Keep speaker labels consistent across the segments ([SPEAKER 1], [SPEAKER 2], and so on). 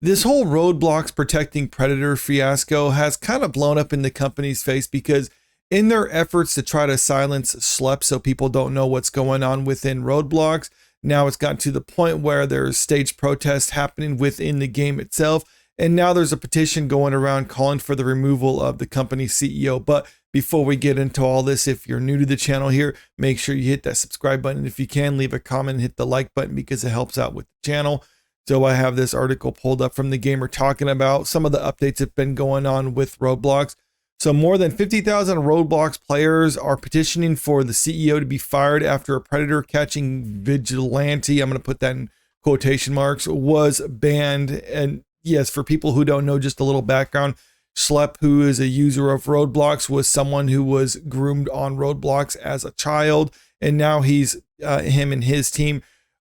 [SPEAKER 1] This whole Roblox protecting predator fiasco has kind of blown up in the company's face because in their efforts to try to silence Schlepp so people don't know what's going on within Roblox, now it's gotten to the point where there's staged protests happening within the game itself. And now there's a petition going around calling for the removal of the company's CEO. But before we get into all this, if you're new to the channel here, make sure you hit that subscribe button. If you can, leave a comment and hit the like button because it helps out with the channel. So I have this article pulled up from The Gamer talking about some of the updates that have been going on with Roblox. So more than 50,000 Roblox players are petitioning for the CEO to be fired after a predator catching Vigilante, I'm going to put that in quotation marks, was banned. And yes, for people who don't know, just a little background, Schlepp, who is a user of Roblox, was someone who was groomed on Roblox as a child. And now him and his team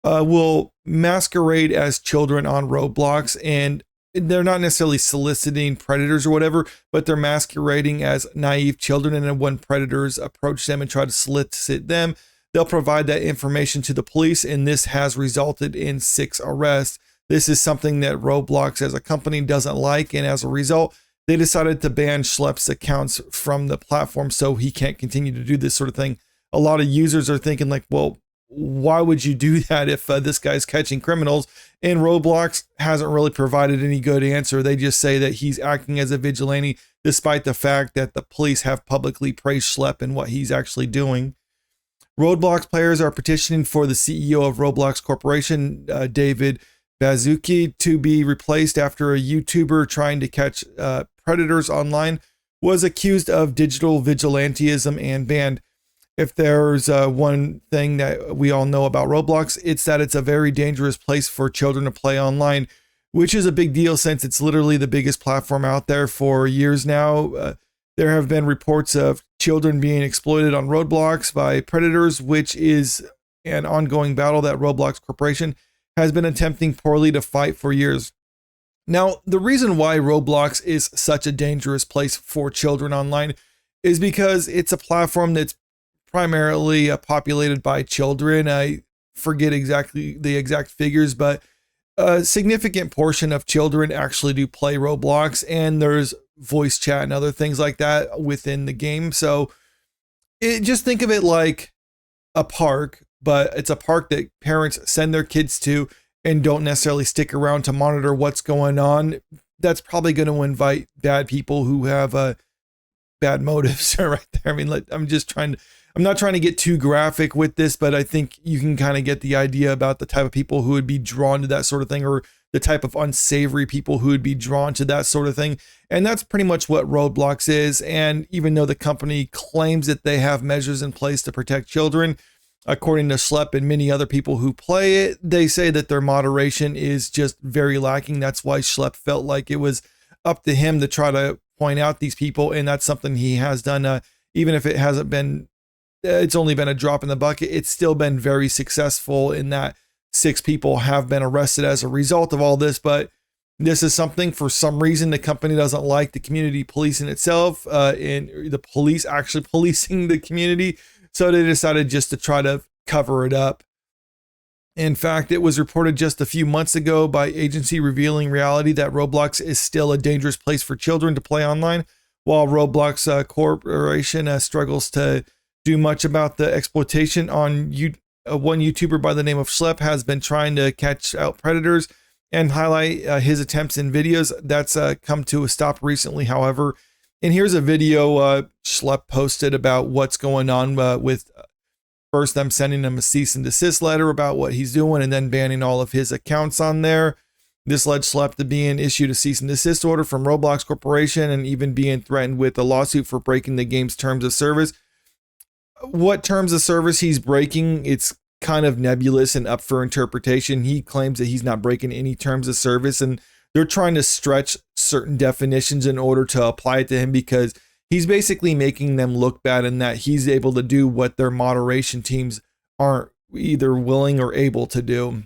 [SPEAKER 1] will masquerade as children on Roblox, and they're not necessarily soliciting predators or whatever, but they're masquerading as naive children. And then when predators approach them and try to solicit them, they'll provide that information to the police. And this has resulted in 6 arrests. This is something that Roblox as a company doesn't like. And as a result, they decided to ban Schlepp's accounts from the platform so he can't continue to do this sort of thing. A lot of users are thinking like, well, why would you do that if this guy's catching criminals? And Roblox hasn't really provided any good answer. They just say that he's acting as a vigilante, despite the fact that the police have publicly praised Schlepp and what he's actually doing. Roblox players are petitioning for the CEO of Roblox Corporation, David Baszucki, to be replaced after a YouTuber trying to catch predators online was accused of digital vigilantism and banned. If there's one thing that we all know about Roblox, it's that it's a very dangerous place for children to play online, which is a big deal since it's literally the biggest platform out there for years now. There have been reports of children being exploited on Roblox by predators, which is an ongoing battle that Roblox Corporation has been attempting poorly to fight for years. Now, the reason why Roblox is such a dangerous place for children online is because it's a platform that's primarily populated by children. I forget exactly the exact figures, but a significant portion of children actually do play Roblox, and there's voice chat and other things like that within the game. So just think of it like a park, but it's a park that parents send their kids to and don't necessarily stick around to monitor what's going on. That's probably going to invite bad people who have bad motives right there. I mean, I'm not trying to get too graphic with this, but I think you can kind of get the idea about the type of people who would be drawn to that sort of thing, or the type of unsavory people who would be drawn to that sort of thing. And that's pretty much what Roblox is. And even though the company claims that they have measures in place to protect children, according to Schlepp and many other people who play it, they say that their moderation is just very lacking. That's why Schlepp felt like it was up to him to try to point out these people. And that's something he has done, even if it hasn't been, it's only been a drop in the bucket. It's still been very successful in that 6 people have been arrested as a result of all this. But this is something, for some reason, the company doesn't like the community policing itself, and the police actually policing the community. So they decided just to try to cover it up. In fact, it was reported just a few months ago by Agency Revealing Reality that Roblox is still a dangerous place for children to play online, while Roblox Corporation struggles to do much about the exploitation. On one YouTuber by the name of Schlepp has been trying to catch out predators and highlight his attempts in videos. That's come to a stop recently, however. And here's a video Schlepp posted about what's going on with first them sending him a cease and desist letter about what he's doing, and then banning all of his accounts on there. This led Schlepp to being issued a cease and desist order from Roblox Corporation, and even being threatened with a lawsuit for breaking the game's terms of service. What terms of service he's breaking, it's kind of nebulous and up for interpretation. He claims that he's not breaking any terms of service, and they're trying to stretch certain definitions in order to apply it to him, because he's basically making them look bad in that he's able to do what their moderation teams aren't either willing or able to do.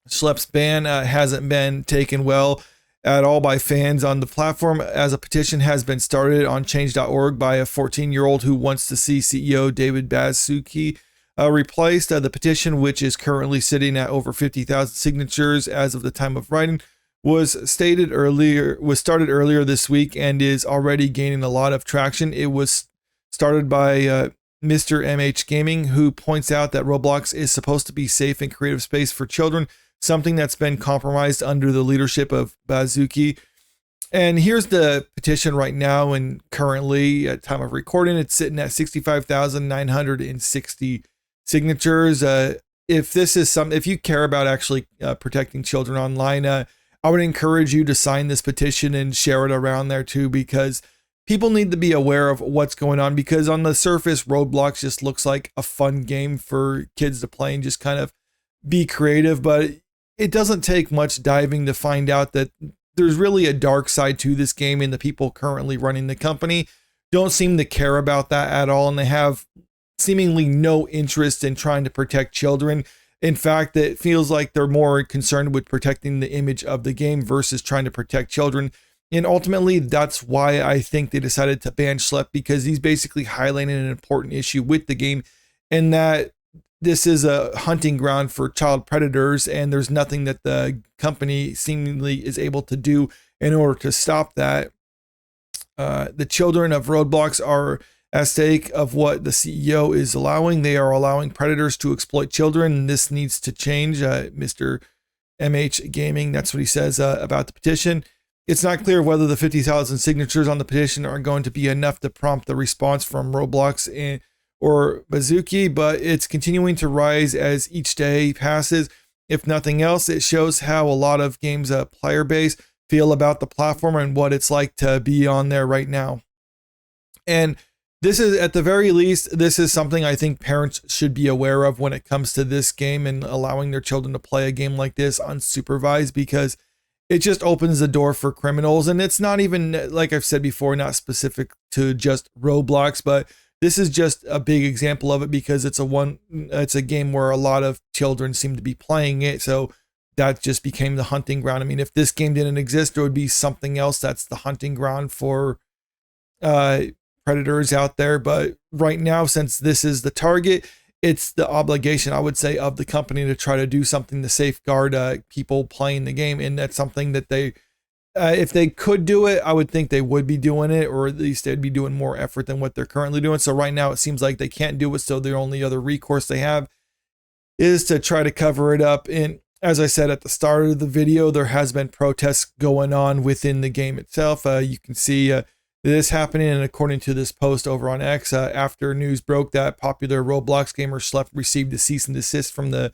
[SPEAKER 1] Schlepp's ban hasn't been taken well at all by fans on the platform, as a petition has been started on change.org by a 14-year-old who wants to see CEO David Baszucki replaced. The petition, which is currently sitting at over 50,000 signatures as of the time of writing, was started earlier this week and is already gaining a lot of traction. It was started by Mr. MH Gaming, who points out that Roblox is supposed to be safe and creative space for children, something that's been compromised under the leadership of Bazuki. And here's the petition right now, and currently at time of recording, it's sitting at 65,960 signatures. If you care about actually protecting children online, I would encourage you to sign this petition and share it around there too, because people need to be aware of what's going on, because on the surface, Roblox just looks like a fun game for kids to play and just kind of be creative, but it doesn't take much diving to find out that there's really a dark side to this game, and the people currently running the company don't seem to care about that at all, and they have seemingly no interest in trying to protect children. In fact, it feels like they're more concerned with protecting the image of the game versus trying to protect children. And ultimately, that's why I think they decided to ban Schlepp, because he's basically highlighting an important issue with the game, and that this is a hunting ground for child predators, and there's nothing that the company seemingly is able to do in order to stop that. The children of Roblox are at stake of what the CEO is allowing. They are allowing predators to exploit children, and this needs to change. Mr. MH Gaming, that's what he says about the petition. It's not clear whether the 50,000 signatures on the petition are going to be enough to prompt the response from Roblox or Bazuki, but it's continuing to rise as each day passes. If nothing else, it shows how a lot of games player base feel about the platform and what it's like to be on there right now. And this is, at the very least, this is something I think parents should be aware of when it comes to this game and allowing their children to play a game like this unsupervised, because it just opens the door for criminals. And it's not even, like I've said before, not specific to just Roblox, but this is just a big example of it, because it's a game where a lot of children seem to be playing it. So that just became the hunting ground. I mean, if this game didn't exist, there would be something else that's the hunting ground for predators out there. But right now, since this is the target, it's the obligation, I would say, of the company to try to do something to safeguard people playing the game. And that's something that they, if they could do it, I would think they would be doing it, or at least they'd be doing more effort than what they're currently doing. So right now it seems like they can't do it. So the only other recourse they have is to try to cover it up. And as I said at the start of the video, there has been protests going on within the game itself. You can see this happening, and according to this post over on X, after news broke that popular Roblox gamer Schlepp received a cease and desist from the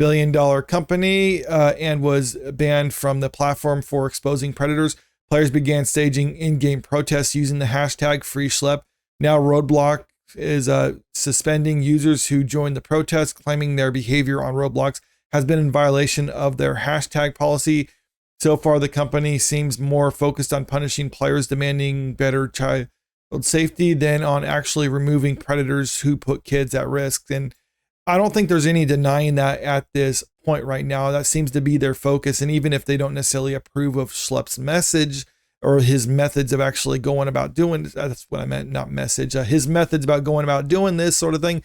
[SPEAKER 1] billion-dollar company and was banned from the platform for exposing predators, players began staging in-game protests using the hashtag #FreeSchlepp. Now Roblox is suspending users who joined the protest, claiming their behavior on Roblox has been in violation of their hashtag policy. So far, the company seems more focused on punishing players demanding better child safety than on actually removing predators who put kids at risk. And I don't think there's any denying that at this point right now. That seems to be their focus. And even if they don't necessarily approve of Schlepp's message or his methods of actually going about doing, that's what I meant, not message, his methods about going about doing this sort of thing,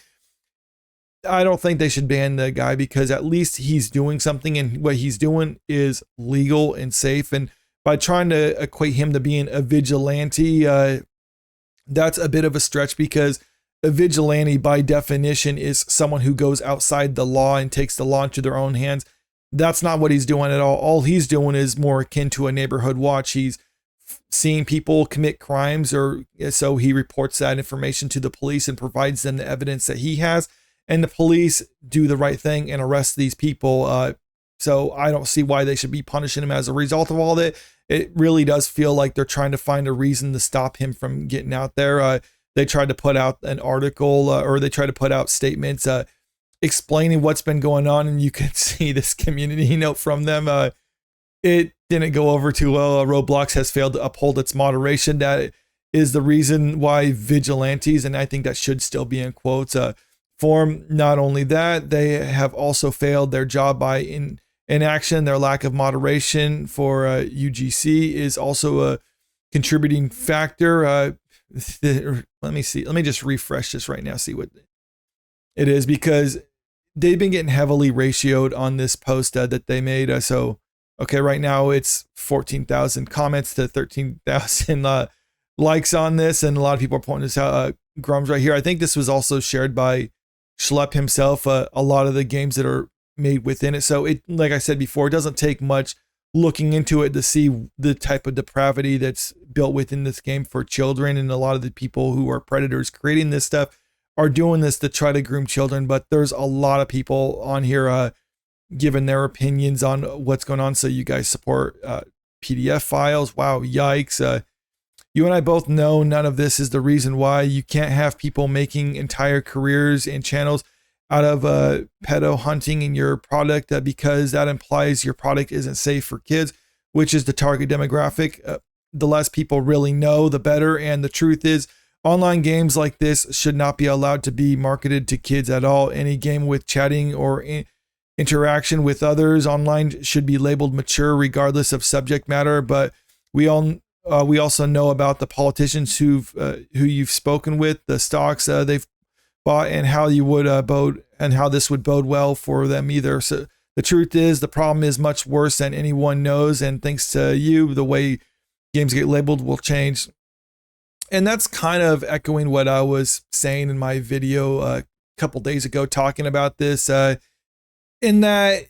[SPEAKER 1] I don't think they should ban the guy, because at least he's doing something, and what he's doing is legal and safe. And by trying to equate him to being a vigilante, that's a bit of a stretch, because a vigilante by definition is someone who goes outside the law and takes the law into their own hands. That's not what he's doing at all. All he's doing is more akin to a neighborhood watch. He's seeing people commit crimes, or so he reports that information to the police and provides them the evidence that he has. And the police do the right thing and arrest these people. So I don't see why they should be punishing him as a result of all that. It really does feel like they're trying to find a reason to stop him from getting out there. They tried to put out an article or they tried to put out statements explaining what's been going on. And you can see this community note from them. It didn't go over too well. Roblox has failed to uphold its moderation. That is the reason why vigilantes, and I think that should still be in quotes, form. Not only that, they have also failed their job by inaction. Their lack of moderation for UGC is also a contributing factor. Let me see. Let me just refresh this right now, see what it is, because they've been getting heavily ratioed on this post that they made. So Okay, right now it's 14,000 comments to 13,000 likes on this, and a lot of people are pointing this out. Grum's right here. I think this was also shared by Schlepp himself. A lot of the games that are made within it. So it, like I said before, it doesn't take much looking into it to see the type of depravity that's built within this game for children. And a lot of the people who are predators creating this stuff are doing this to try to groom children. But there's a lot of people on here giving their opinions on what's going on. So you guys support PDF files. Wow, yikes. You and I both know none of this is the reason why. You can't have people making entire careers and channels out of pedo hunting in your product because that implies your product isn't safe for kids, which is the target demographic. The less people really know, the better. And the truth is, online games like this should not be allowed to be marketed to kids at all. Any game with chatting or interaction with others online should be labeled mature regardless of subject matter. But we also know about the politicians who you've spoken with, the stocks they've bought, and how you would how this would bode well for them either. So the truth is, the problem is much worse than anyone knows, and thanks to you, the way games get labeled will change. And that's kind of echoing what I was saying in my video a couple days ago, talking about this. In that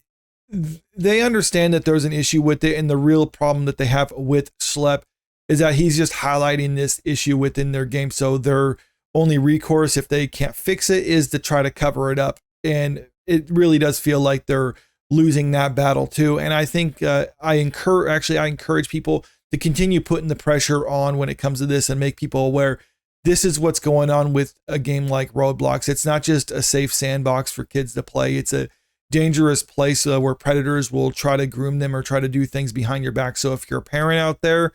[SPEAKER 1] they understand that there's an issue with it, and the real problem that they have with Schlepp is that he's just highlighting this issue within their game. So their only recourse, if they can't fix it, is to try to cover it up. And it really does feel like they're losing that battle too. And I think I encourage people to continue putting the pressure on when it comes to this and make people aware this is what's going on with a game like Roblox. It's not just a safe sandbox for kids to play. It's a dangerous place where predators will try to groom them or try to do things behind your back. So if you're a parent out there,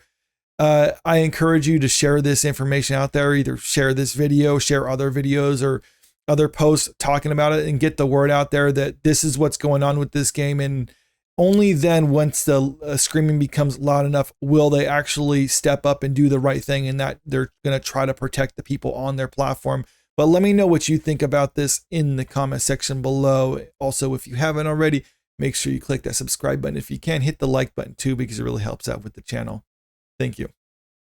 [SPEAKER 1] I encourage you to share this information out there. Either share this video, share other videos or other posts talking about it, and get the word out there that this is what's going on with this game. And only then, once the screaming becomes loud enough, will they actually step up and do the right thing, and that they're going to try to protect the people on their platform. But let me know what you think about this in the comment section below. Also, if you haven't already, make sure you click that subscribe button. If you can, hit the like button too, because it really helps out with the channel. Thank you.